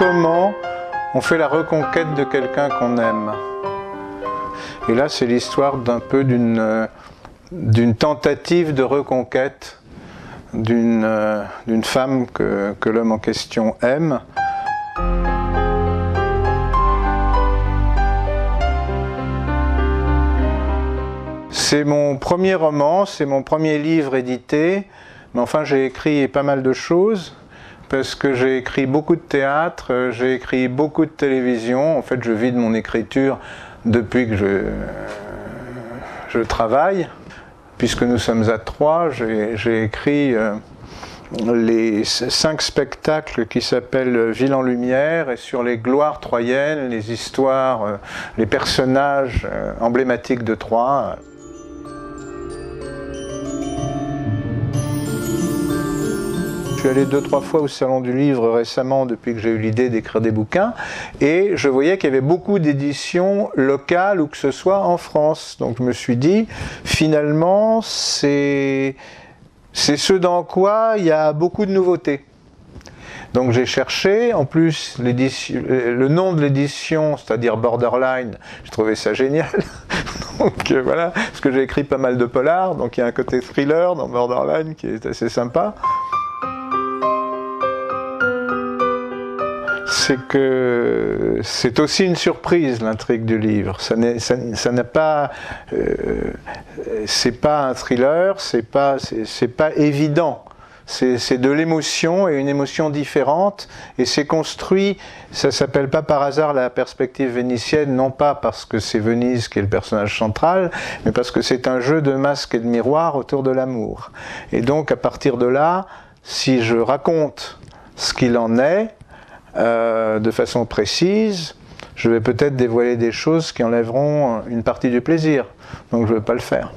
comment on fait la reconquête de quelqu'un qu'on aime. Et là, c'est l'histoire d'un peu d'une tentative de reconquête d'une femme que l'homme en question aime. C'est mon premier roman, c'est mon premier livre édité, mais enfin j'ai écrit pas mal de choses, parce que j'ai écrit beaucoup de théâtre, j'ai écrit beaucoup de télévision. En fait, je vis de mon écriture depuis que je travaille. Puisque nous sommes à 3, j'ai écrit les 5 spectacles qui s'appellent Ville en lumière, et sur les gloires troyennes, les histoires, les personnages emblématiques de Troie. Je suis allé 2-3 fois au Salon du Livre récemment depuis que j'ai eu l'idée d'écrire des bouquins, et je voyais qu'il y avait beaucoup d'éditions locales ou que ce soit en France. Donc je me suis dit, finalement, c'est ce dans quoi il y a beaucoup de nouveautés. Donc j'ai cherché, en plus le nom de l'édition, c'est-à-dire Borderline, j'ai trouvé ça génial. Donc voilà, parce que j'ai écrit pas mal de polars, donc il y a un côté thriller dans Borderline qui est assez sympa. C'est que c'est aussi une surprise, l'intrigue du livre. C'est pas un thriller, c'est pas évident. C'est de l'émotion, et une émotion différente, et c'est construit, ça s'appelle pas par hasard la perspective vénitienne, non pas parce que c'est Venise qui est le personnage central, mais parce que c'est un jeu de masques et de miroirs autour de l'amour. Et donc à partir de là, si je raconte ce qu'il en est, de façon précise, je vais peut-être dévoiler des choses qui enlèveront une partie du plaisir. Donc je ne vais pas le faire.